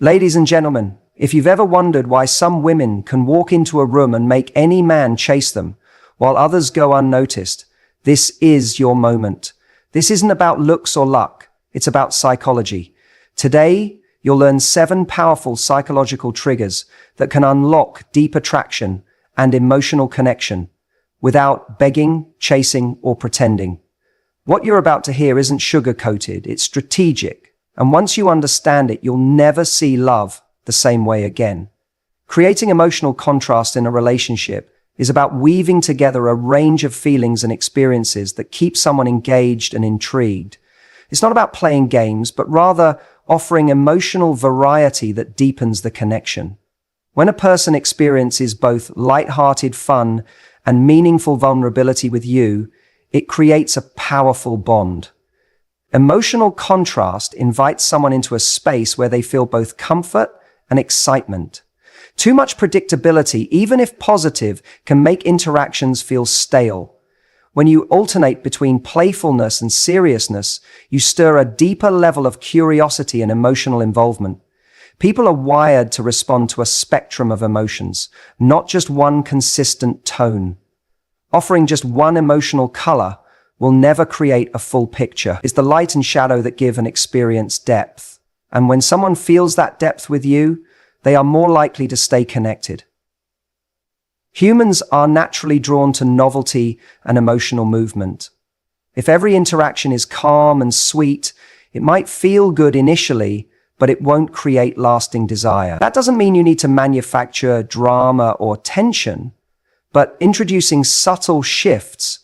Ladies and gentlemen, if you've ever wondered why some women can walk into a room and make any man chase them, while others go unnoticed, this is your moment. This isn't about looks or luck, it's about psychology. Today, you'll learn 7 powerful psychological triggers that can unlock deep attraction and emotional connection without begging, chasing, or pretending. What you're about to hear isn't sugar-coated, it's strategic. And once you understand it, you'll never see love the same way again. Creating emotional contrast in a relationship is about weaving together a range of feelings and experiences that keep someone engaged and intrigued. It's not about playing games, but rather offering emotional variety that deepens the connection. When a person experiences both light-hearted fun and meaningful vulnerability with you, it creates a powerful bond. Emotional contrast invites someone into a space where they feel both comfort and excitement. Too much predictability, even if positive, can make interactions feel stale. When you alternate between playfulness and seriousness, you stir a deeper level of curiosity and emotional involvement. People are wired to respond to a spectrum of emotions, not just one consistent tone. Offering just one emotional color will never create a full picture. It's the light and shadow that give an experience depth. And when someone feels that depth with you, they are more likely to stay connected. Humans are naturally drawn to novelty and emotional movement. If every interaction is calm and sweet, it might feel good initially, but it won't create lasting desire. That doesn't mean you need to manufacture drama or tension, but introducing subtle shifts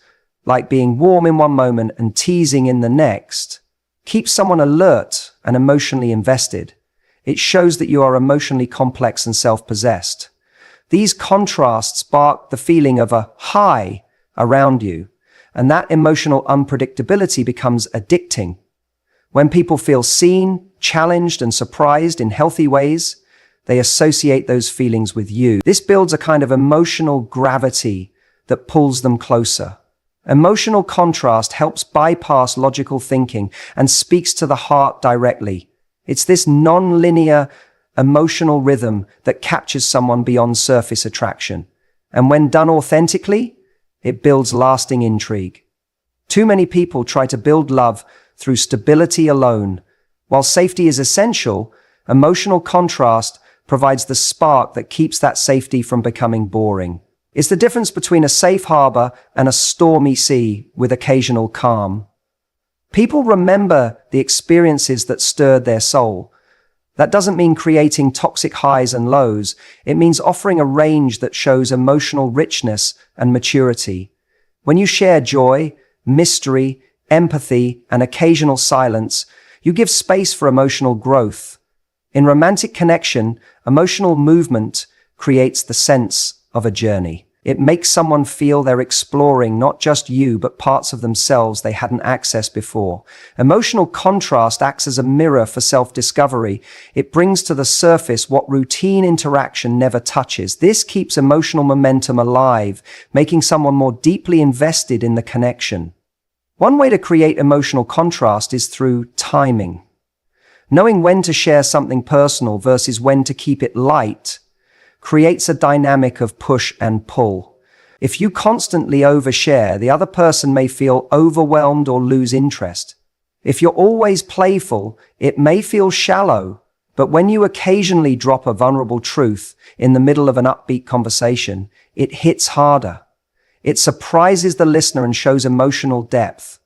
like being warm in one moment and teasing in the next, keeps someone alert and emotionally invested. It shows that you are emotionally complex and self-possessed. These contrasts spark the feeling of a high around you, and that emotional unpredictability becomes addicting. When people feel seen, challenged, and surprised in healthy ways, they associate those feelings with you. This builds a kind of emotional gravity that pulls them closer. Emotional contrast helps bypass logical thinking and speaks to the heart directly. It's this non-linear emotional rhythm that captures someone beyond surface attraction. And when done authentically, it builds lasting intrigue. Too many people try to build love through stability alone. While safety is essential, emotional contrast provides the spark that keeps that safety from becoming boring. It's the difference between a safe harbor and a stormy sea with occasional calm. People remember the experiences that stirred their soul. That doesn't mean creating toxic highs and lows. It means offering a range that shows emotional richness and maturity. When you share joy, mystery, empathy, and occasional silence, you give space for emotional growth. In romantic connection, emotional movement creates the sense of a journey. It makes someone feel they're exploring not just you, but parts of themselves they hadn't accessed before. Emotional contrast acts as a mirror for self-discovery. It brings to the surface what routine interaction never touches. This keeps emotional momentum alive, making someone more deeply invested in the connection. One way to create emotional contrast is through timing. Knowing when to share something personal versus when to keep it light creates a dynamic of push and pull. If you constantly overshare, the other person may feel overwhelmed or lose interest. If you're always playful, it may feel shallow, but when you occasionally drop a vulnerable truth in the middle of an upbeat conversation, it hits harder. It surprises the listener and shows emotional depth.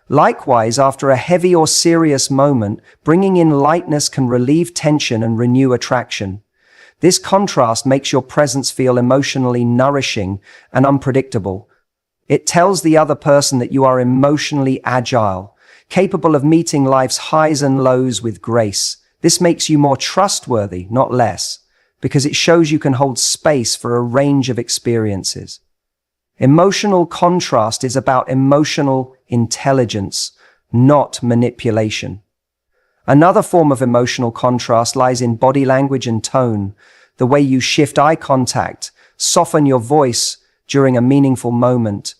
Likewise, after a heavy or serious moment, bringing in lightness can relieve tension and renew attraction. This contrast makes your presence feel emotionally nourishing and unpredictable. It tells the other person that you are emotionally agile, capable of meeting life's highs and lows with grace. This makes you more trustworthy, not less, because it shows you can hold space for a range of experiences. Emotional contrast is about emotional intelligence, not manipulation. Another form of emotional contrast lies in body language and tone. The way you shift eye contact, soften your voice during a meaningful moment,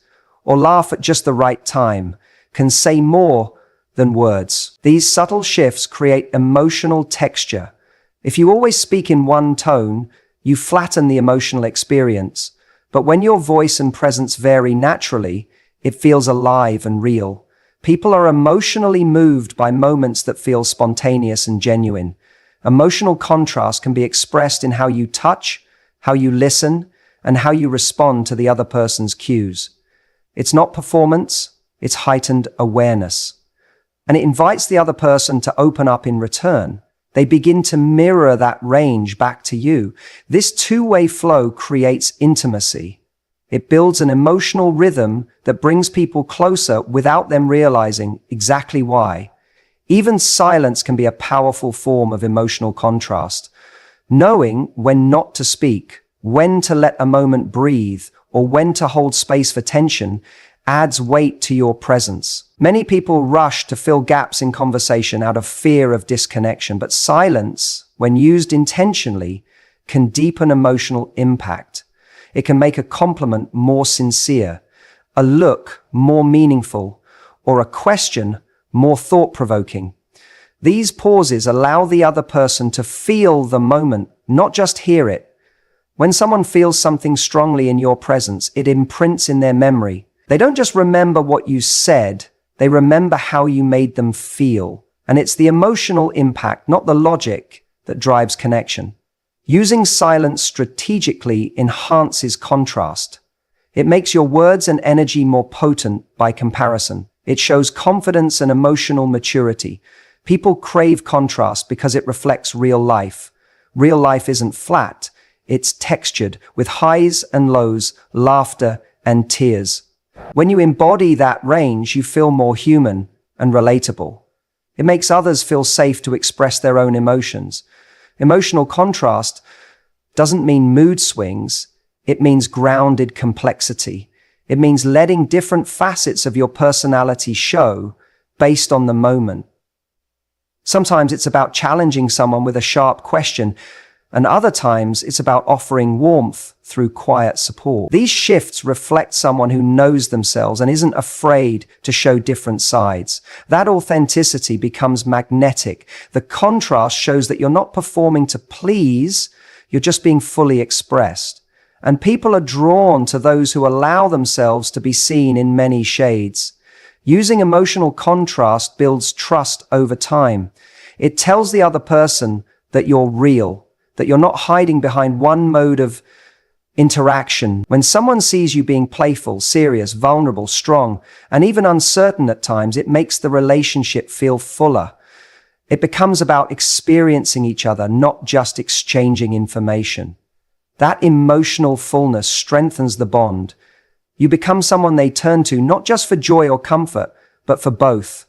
or laugh at just the right time can say more than words. These subtle shifts create emotional texture, If you always speak in one tone, you flatten the emotional experience. But when your voice and presence vary naturally, it feels alive and real. People are emotionally moved by moments that feel spontaneous and genuine. Emotional contrast can be expressed in how you touch, how you listen, and how you respond to the other person's cues. It's not performance, it's heightened awareness. And it invites the other person to open up in return. They begin to mirror that range back to you. This two-way flow creates intimacy. It builds an emotional rhythm that brings people closer without them realizing exactly why. Even silence can be a powerful form of emotional contrast. Knowing when not to speak, when to let a moment breathe, or when to hold space for tension adds weight to your presence. Many people rush to fill gaps in conversation out of fear of disconnection, but silence, when used intentionally, can deepen emotional impact. It can make a compliment more sincere, a look more meaningful, or a question more thought-provoking. These pauses allow the other person to feel the moment, not just hear it. When someone feels something strongly in your presence, it imprints in their memory. They don't just remember what you said, they remember how you made them feel. And it's the emotional impact, not the logic, that drives connection. Using silence strategically enhances contrast. It makes your words and energy more potent by comparison. It shows confidence and emotional maturity. People crave contrast because it reflects real life. Real life isn't flat, it's textured, with highs and lows, laughter and tears. When you embody that range, you feel more human and relatable. It makes others feel safe to express their own emotions. Emotional contrast doesn't mean mood swings, it means grounded complexity. It means letting different facets of your personality show based on the moment. Sometimes it's about challenging someone with a sharp question, and other times it's about offering warmth through quiet support. These shifts reflect someone who knows themselves and isn't afraid to show different sides. That authenticity becomes magnetic. The contrast shows that you're not performing to please, you're just being fully expressed. And people are drawn to those who allow themselves to be seen in many shades. Using emotional contrast builds trust over time. It tells the other person that you're real, that you're not hiding behind one mode of interaction. When someone sees you being playful, serious, vulnerable, strong, and even uncertain at times, it makes the relationship feel fuller. It becomes about experiencing each other, not just exchanging information. That emotional fullness strengthens the bond. You become someone they turn to, not just for joy or comfort, but for both.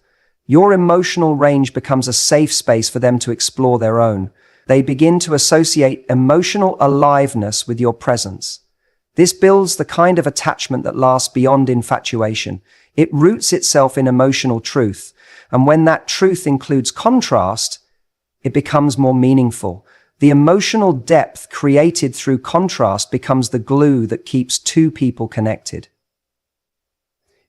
Your emotional range becomes a safe space for them to explore their own. They begin to associate emotional aliveness with your presence. This builds the kind of attachment that lasts beyond infatuation. It roots itself in emotional truth, and when that truth includes contrast, it becomes more meaningful. The emotional depth created through contrast becomes the glue that keeps two people connected.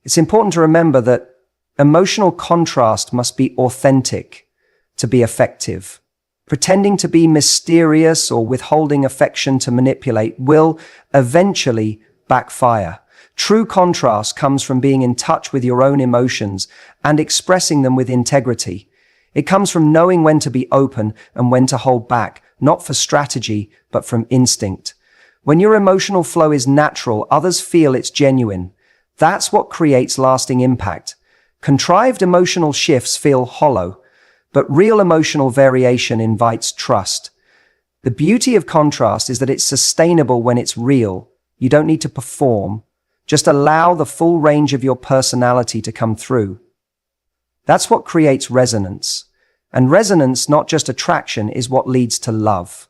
It's important to remember that emotional contrast must be authentic to be effective. Pretending to be mysterious or withholding affection to manipulate will eventually backfire. True contrast comes from being in touch with your own emotions and expressing them with integrity. It comes from knowing when to be open and when to hold back, not for strategy, but from instinct. When your emotional flow is natural, others feel it's genuine. That's what creates lasting impact. Contrived emotional shifts feel hollow, but real emotional variation invites trust. The beauty of contrast is that it's sustainable when it's real. You don't need to perform. Just allow the full range of your personality to come through. That's what creates resonance. And resonance, not just attraction, is what leads to love.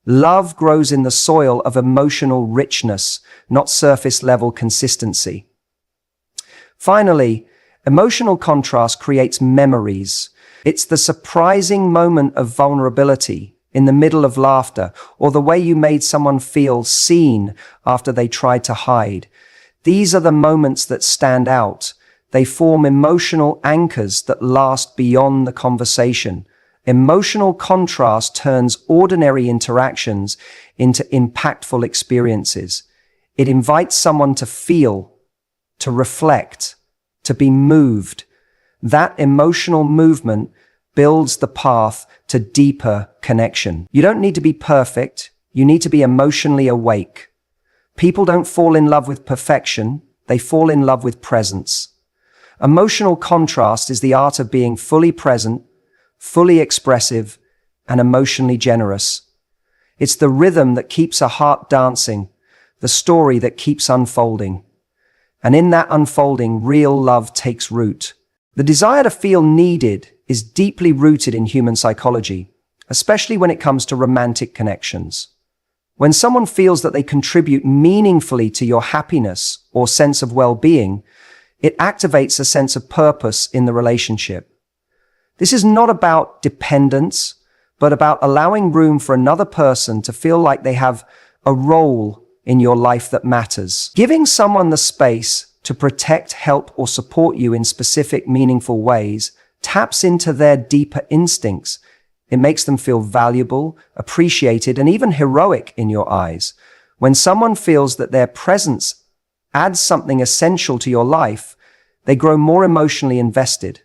Love grows in the soil of emotional richness, not surface-level consistency. Finally, emotional contrast creates memories. It's the surprising moment of vulnerability in the middle of laughter, or the way you made someone feel seen after they tried to hide. These are the moments that stand out. They form emotional anchors that last beyond the conversation. Emotional contrast turns ordinary interactions into impactful experiences. It invites someone to feel, to reflect, to be moved. That emotional movement builds the path to deeper connection. You don't need to be perfect. You need to be emotionally awake. People don't fall in love with perfection. They fall in love with presence. Emotional contrast is the art of being fully present, fully expressive, and emotionally generous. It's the rhythm that keeps a heart dancing, the story that keeps unfolding. And in that unfolding, real love takes root. The desire to feel needed is deeply rooted in human psychology, especially when it comes to romantic connections. When someone feels that they contribute meaningfully to your happiness or sense of well-being, it activates a sense of purpose in the relationship. This is not about dependence, but about allowing room for another person to feel like they have a role in your life that matters. Giving someone the space to protect, help, or support you in specific, meaningful ways taps into their deeper instincts. It makes them feel valuable, appreciated, and even heroic in your eyes. When someone feels that their presence adds something essential to your life, they grow more emotionally invested.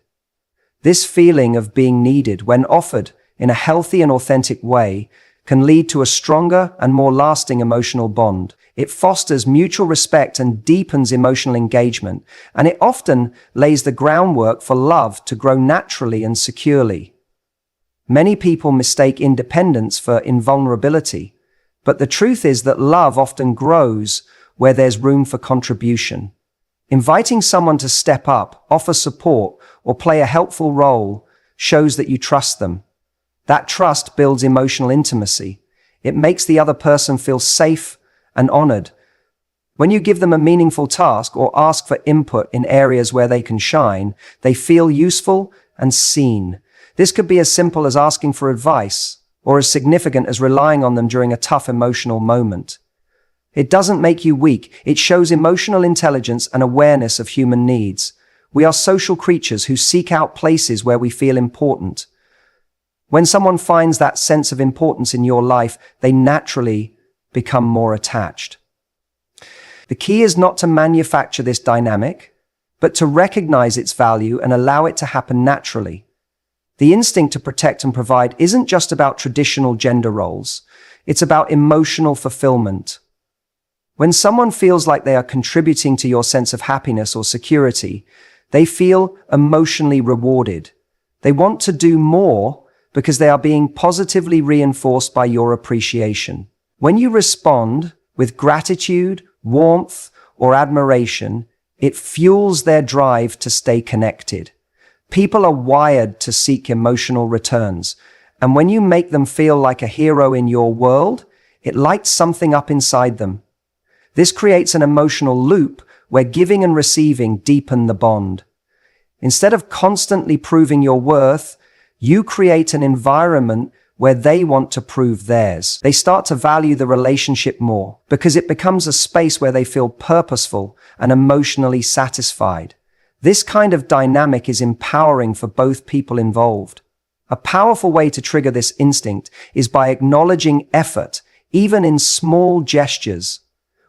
This feeling of being needed, when offered in a healthy and authentic way, can lead to a stronger and more lasting emotional bond. It fosters mutual respect and deepens emotional engagement, and it often lays the groundwork for love to grow naturally and securely. Many people mistake independence for invulnerability, but the truth is that love often grows where there's room for contribution. Inviting someone to step up, offer support, or play a helpful role shows that you trust them. That trust builds emotional intimacy. It makes the other person feel safe and honored. When you give them a meaningful task or ask for input in areas where they can shine, they feel useful and seen. This could be as simple as asking for advice, or as significant as relying on them during a tough emotional moment. It doesn't make you weak. It shows emotional intelligence and awareness of human needs. We are social creatures who seek out places where we feel important. When someone finds that sense of importance in your life, they naturally become more attached. The key is not to manufacture this dynamic, but to recognize its value and allow it to happen naturally. The instinct to protect and provide isn't just about traditional gender roles. It's about emotional fulfillment. When someone feels like they are contributing to your sense of happiness or security, they feel emotionally rewarded. They want to do more because they are being positively reinforced by your appreciation. When you respond with gratitude, warmth, or admiration, it fuels their drive to stay connected. People are wired to seek emotional returns, and when you make them feel like a hero in your world, it lights something up inside them. This creates an emotional loop where giving and receiving deepen the bond. Instead of constantly proving your worth, you create an environment where they want to prove theirs. They start to value the relationship more because it becomes a space where they feel purposeful and emotionally satisfied. This kind of dynamic is empowering for both people involved. A powerful way to trigger this instinct is by acknowledging effort, even in small gestures.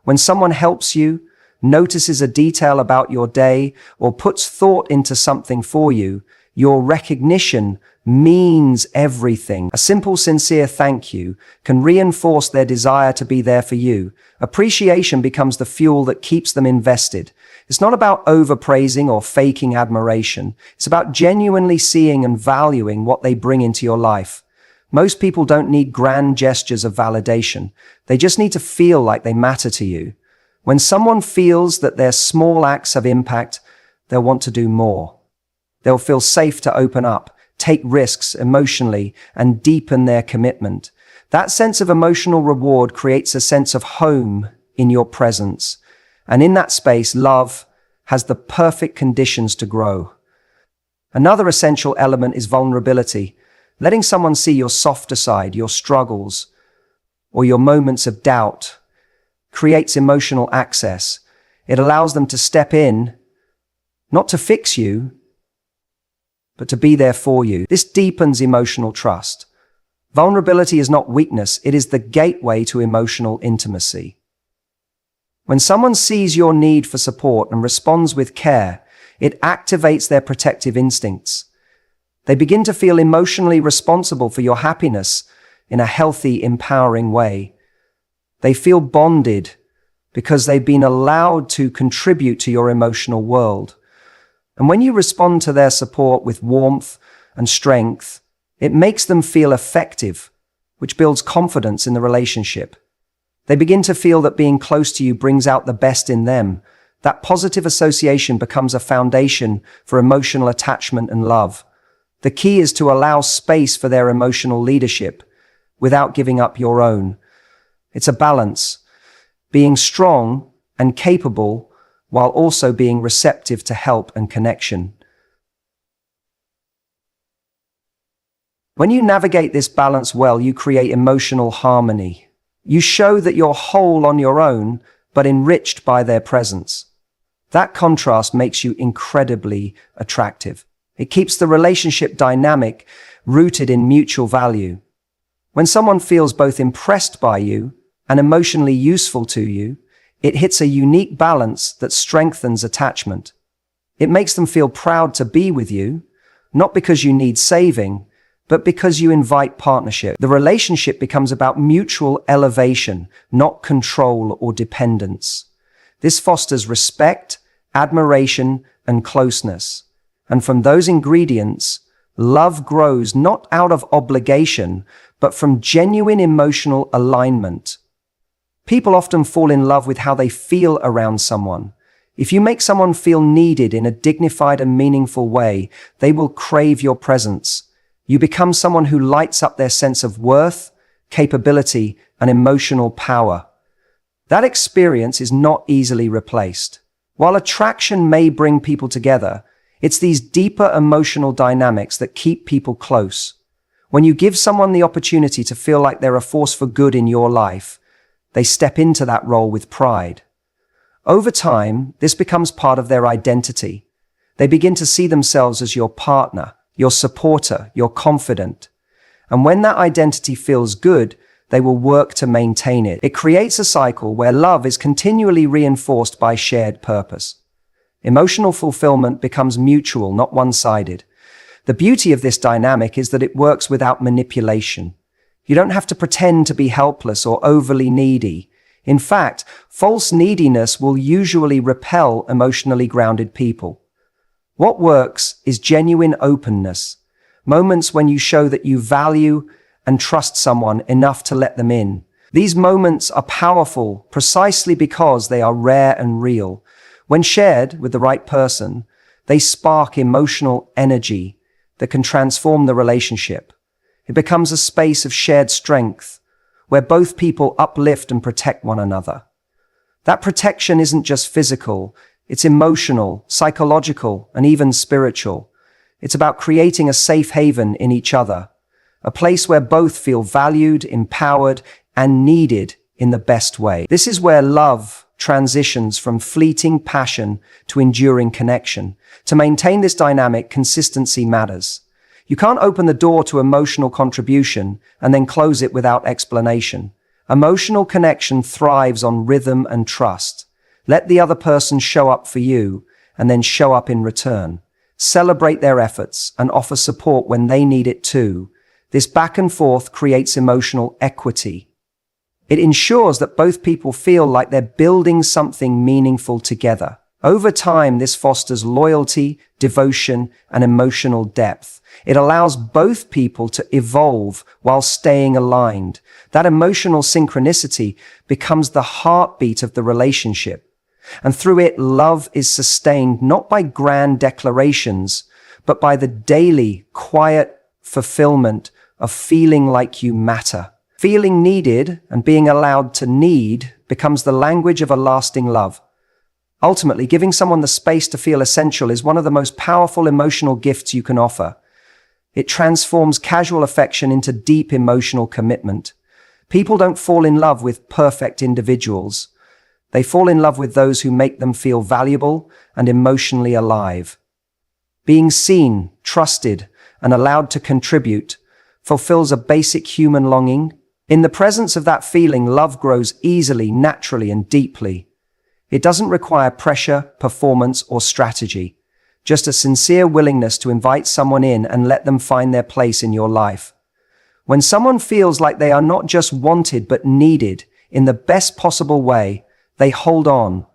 When someone helps you, notices a detail about your day, or puts thought into something for you, your recognition means everything. A simple, sincere thank you can reinforce their desire to be there for you. Appreciation becomes the fuel that keeps them invested. It's not about overpraising or faking admiration. It's about genuinely seeing and valuing what they bring into your life. Most people don't need grand gestures of validation. They just need to feel like they matter to you. When someone feels that their small acts have impact, they'll want to do more. They'll feel safe to open up, take risks emotionally, and deepen their commitment. That sense of emotional reward creates a sense of home in your presence. And in that space, love has the perfect conditions to grow. Another essential element is vulnerability. Letting someone see your softer side, your struggles, or your moments of doubt creates emotional access. It allows them to step in, not to fix you, but to be there for you. This deepens emotional trust. Vulnerability is not weakness, it is the gateway to emotional intimacy. When someone sees your need for support and responds with care, it activates their protective instincts. They begin to feel emotionally responsible for your happiness in a healthy, empowering way. They feel bonded because they've been allowed to contribute to your emotional world. And when you respond to their support with warmth and strength, it makes them feel effective, which builds confidence in the relationship. They begin to feel that being close to you brings out the best in them. That positive association becomes a foundation for emotional attachment and love. The key is to allow space for their emotional leadership without giving up your own. It's a balance, being strong and capable while also being receptive to help and connection. When you navigate this balance well, you create emotional harmony. You show that you're whole on your own, but enriched by their presence. That contrast makes you incredibly attractive. It keeps the relationship dynamic, rooted in mutual value. When someone feels both impressed by you and emotionally useful to you, it hits a unique balance that strengthens attachment. It makes them feel proud to be with you, not because you need saving, but because you invite partnership. The relationship becomes about mutual elevation, not control or dependence. This fosters respect, admiration, and closeness. And from those ingredients, love grows not out of obligation, but from genuine emotional alignment. People often fall in love with how they feel around someone. If you make someone feel needed in a dignified and meaningful way, they will crave your presence. You become someone who lights up their sense of worth, capability, and emotional power. That experience is not easily replaced. While attraction may bring people together, it's these deeper emotional dynamics that keep people close. When you give someone the opportunity to feel like they're a force for good in your life, they step into that role with pride. Over time, this becomes part of their identity. They begin to see themselves as your partner, your supporter, your confidant. And when that identity feels good, they will work to maintain it. It creates a cycle where love is continually reinforced by shared purpose. Emotional fulfillment becomes mutual, not one-sided. The beauty of this dynamic is that it works without manipulation. You don't have to pretend to be helpless or overly needy. In fact, false neediness will usually repel emotionally grounded people. What works is genuine openness, moments when you show that you value and trust someone enough to let them in. These moments are powerful precisely because they are rare and real. When shared with the right person, they spark emotional energy that can transform the relationship. It becomes a space of shared strength, where both people uplift and protect one another. That protection isn't just physical, it's emotional, psychological, and even spiritual. It's about creating a safe haven in each other, a place where both feel valued, empowered, and needed in the best way. This is where love transitions from fleeting passion to enduring connection. To maintain this dynamic, consistency matters. You can't open the door to emotional contribution and then close it without explanation. Emotional connection thrives on rhythm and trust. Let the other person show up for you and then show up in return. Celebrate their efforts and offer support when they need it too. This back and forth creates emotional equity. It ensures that both people feel like they're building something meaningful together. Over time, this fosters loyalty, devotion, and emotional depth. It allows both people to evolve while staying aligned. That emotional synchronicity becomes the heartbeat of the relationship. And through it, love is sustained not by grand declarations, but by the daily, quiet fulfillment of feeling like you matter. Feeling needed and being allowed to need becomes the language of a lasting love. Ultimately, giving someone the space to feel essential is one of the most powerful emotional gifts you can offer. It transforms casual affection into deep emotional commitment. People don't fall in love with perfect individuals. They fall in love with those who make them feel valuable and emotionally alive. Being seen, trusted, and allowed to contribute fulfills a basic human longing. In the presence of that feeling, love grows easily, naturally, and deeply. It doesn't require pressure, performance, or strategy, just a sincere willingness to invite someone in and let them find their place in your life. When someone feels like they are not just wanted but needed in the best possible way, they hold on.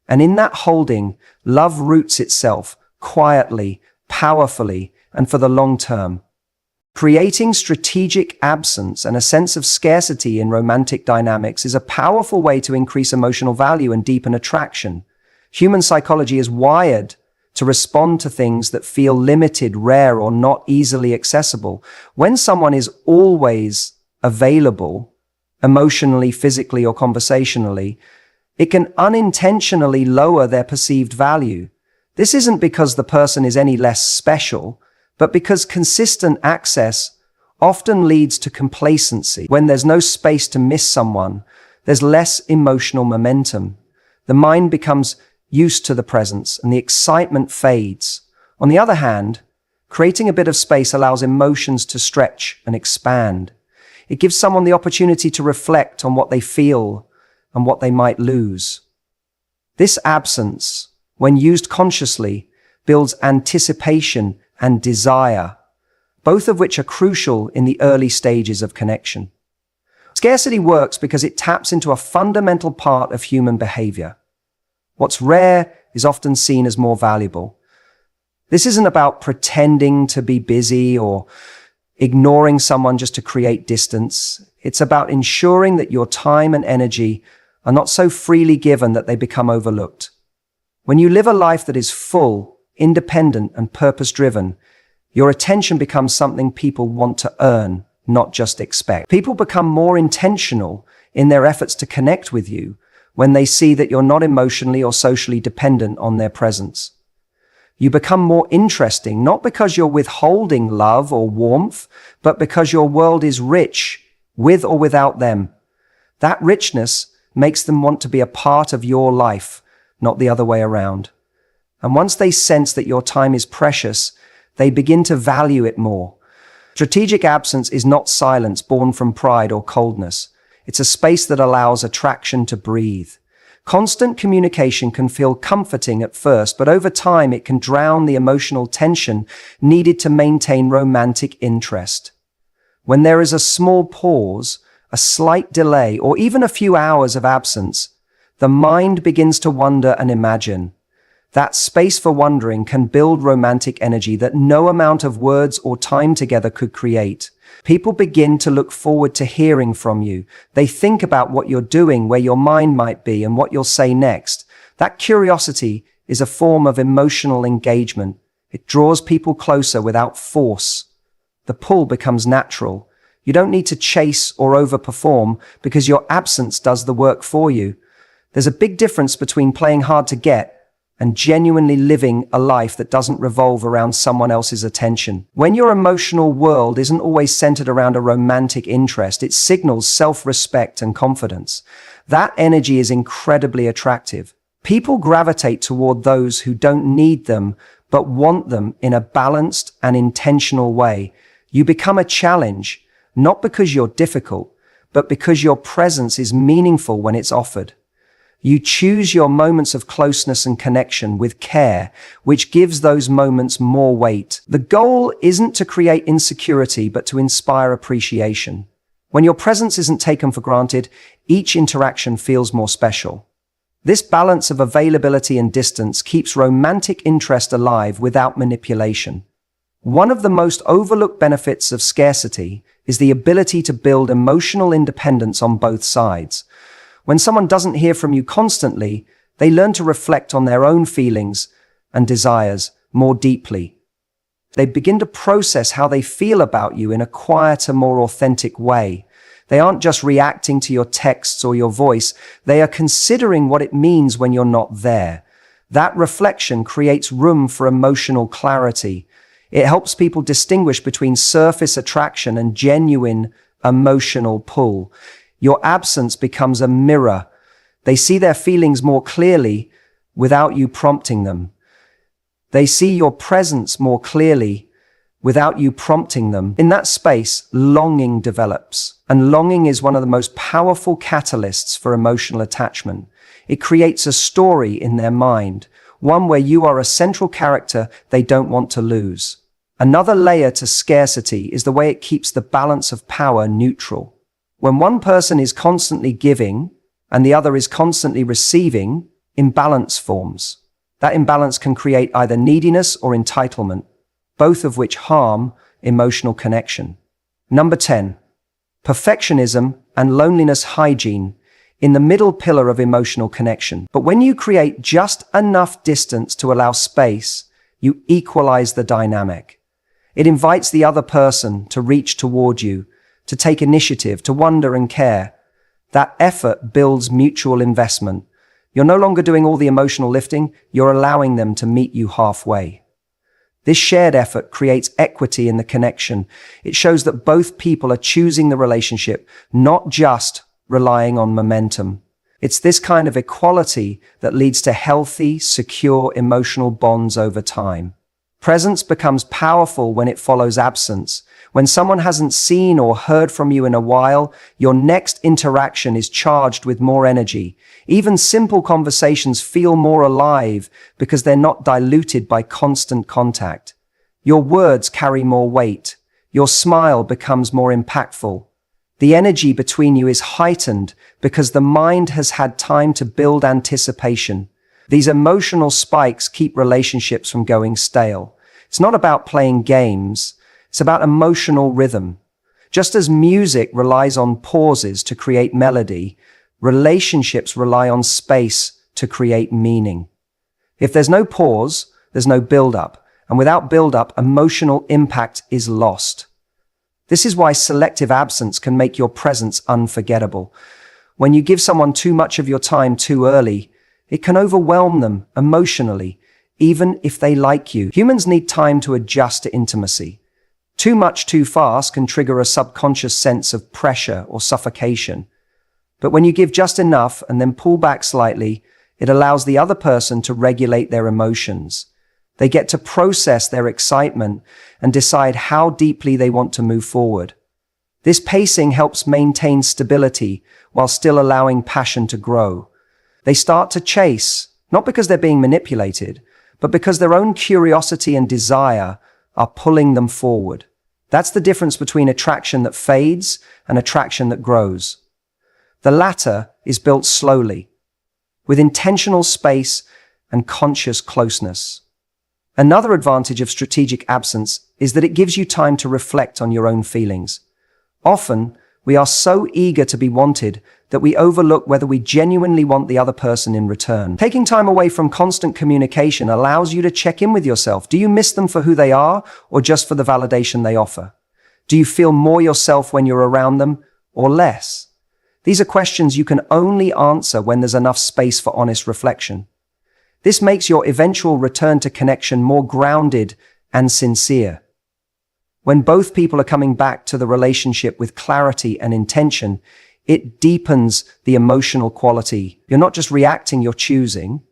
And in that holding, love roots itself quietly, powerfully, and for the long term. Creating strategic absence and a sense of scarcity in romantic dynamics is a powerful way to increase emotional value and deepen attraction. Human psychology is wired to respond to things that feel limited, rare, or not easily accessible. When someone is always available, emotionally, physically, or conversationally, it can unintentionally lower their perceived value. This isn't because the person is any less special, but because consistent access often leads to complacency. When there's no space to miss someone, there's less emotional momentum. The mind becomes used to the presence and the excitement fades. On the other hand, creating a bit of space allows emotions to stretch and expand. It gives someone the opportunity to reflect on what they feel and what they might lose. This absence, when used consciously, builds anticipation and desire, both of which are crucial in the early stages of connection. Scarcity works because it taps into a fundamental part of human behavior. What's rare is often seen as more valuable. This isn't about pretending to be busy or ignoring someone just to create distance. It's about ensuring that your time and energy are not so freely given that they become overlooked. When you live a life that is full, independent, and purpose-driven, your attention becomes something people want to earn, not just expect. People become more intentional in their efforts to connect with you when they see that you're not emotionally or socially dependent on their presence. You become more interesting, not because you're withholding love or warmth, but because your world is rich, with or without them. That richness makes them want to be a part of your life, not the other way around. And once they sense that your time is precious, they begin to value it more. Strategic absence is not silence born from pride or coldness. It's a space that allows attraction to breathe. Constant communication can feel comforting at first, but over time it can drown the emotional tension needed to maintain romantic interest. When there is a small pause, a slight delay, or even a few hours of absence, the mind begins to wonder and imagine. That space for wondering can build romantic energy that no amount of words or time together could create. People begin to look forward to hearing from you. They think about what you're doing, where your mind might be, and what you'll say next. That curiosity is a form of emotional engagement. It draws people closer without force. The pull becomes natural. You don't need to chase or overperform because your absence does the work for you. There's a big difference between playing hard to get and genuinely living a life that doesn't revolve around someone else's attention. When your emotional world isn't always centered around a romantic interest, it signals self-respect and confidence. That energy is incredibly attractive. People gravitate toward those who don't need them, but want them in a balanced and intentional way. You become a challenge, not because you're difficult, but because your presence is meaningful when it's offered. You choose your moments of closeness and connection with care, which gives those moments more weight. The goal isn't to create insecurity, but to inspire appreciation. When your presence isn't taken for granted, each interaction feels more special. This balance of availability and distance keeps romantic interest alive without manipulation. One of the most overlooked benefits of scarcity is the ability to build emotional independence on both sides. When someone doesn't hear from you constantly, they learn to reflect on their own feelings and desires more deeply. They begin to process how they feel about you in a quieter, more authentic way. They aren't just reacting to your texts or your voice. They are considering what it means when you're not there. That reflection creates room for emotional clarity. It helps people distinguish between surface attraction and genuine emotional pull. Your absence becomes a mirror. They see their feelings more clearly without you prompting them. They see your presence more clearly without you prompting them. In that space, longing develops. And longing is one of the most powerful catalysts for emotional attachment. It creates a story in their mind, one where you are a central character they don't want to lose. Another layer to scarcity is the way it keeps the balance of power neutral. When one person is constantly giving and the other is constantly receiving, imbalance forms. That imbalance can create either neediness or entitlement, both of which harm emotional connection. Number 10, perfectionism and loneliness hygiene in the middle pillar of emotional connection. But when you create just enough distance to allow space, you equalize the dynamic. It invites the other person to reach toward you, to take initiative, to wonder and care. That effort builds mutual investment. You're no longer doing all the emotional lifting, you're allowing them to meet you halfway. This shared effort creates equity in the connection. It shows that both people are choosing the relationship, not just relying on momentum. It's this kind of equality that leads to healthy, secure emotional bonds over time. Presence becomes powerful when it follows absence. When someone hasn't seen or heard from you in a while, your next interaction is charged with more energy. Even simple conversations feel more alive because they're not diluted by constant contact. Your words carry more weight. Your smile becomes more impactful. The energy between you is heightened because the mind has had time to build anticipation. These emotional spikes keep relationships from going stale. It's not about playing games. It's about emotional rhythm. Just as music relies on pauses to create melody, relationships rely on space to create meaning. If there's no pause, there's no build-up. And without build-up, emotional impact is lost. This is why selective absence can make your presence unforgettable. When you give someone too much of your time too early, it can overwhelm them emotionally, even if they like you. Humans need time to adjust to intimacy. Too much too fast can trigger a subconscious sense of pressure or suffocation. But when you give just enough and then pull back slightly, it allows the other person to regulate their emotions. They get to process their excitement and decide how deeply they want to move forward. This pacing helps maintain stability while still allowing passion to grow. They start to chase, not because they're being manipulated, but because their own curiosity and desire are pulling them forward. That's the difference between attraction that fades and attraction that grows. The latter is built slowly, with intentional space and conscious closeness. Another advantage of strategic absence is that it gives you time to reflect on your own feelings. Often, we are so eager to be wanted that we overlook whether we genuinely want the other person in return. Taking time away from constant communication allows you to check in with yourself. Do you miss them for who they are or just for the validation they offer? Do you feel more yourself when you're around them or less? These are questions you can only answer when there's enough space for honest reflection. This makes your eventual return to connection more grounded and sincere. When both people are coming back to the relationship with clarity and intention, it deepens the emotional quality. You're not just reacting, you're choosing.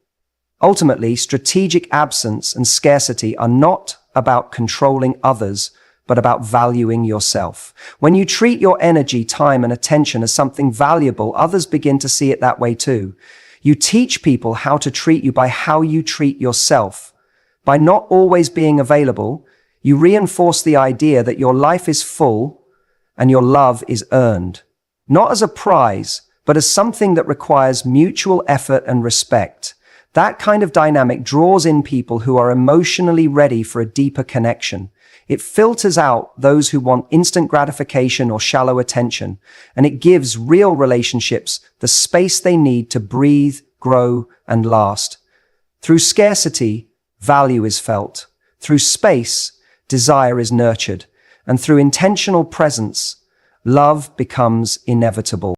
Ultimately, strategic absence and scarcity are not about controlling others, but about valuing yourself. When you treat your energy, time, and attention as something valuable, others begin to see it that way too. You teach people how to treat you by how you treat yourself. By not always being available, you reinforce the idea that your life is full and your love is earned. Not as a prize, but as something that requires mutual effort and respect. That kind of dynamic draws in people who are emotionally ready for a deeper connection. It filters out those who want instant gratification or shallow attention, and it gives real relationships the space they need to breathe, grow, and last. Through scarcity, value is felt. Through space, desire is nurtured. And through intentional presence, love becomes inevitable.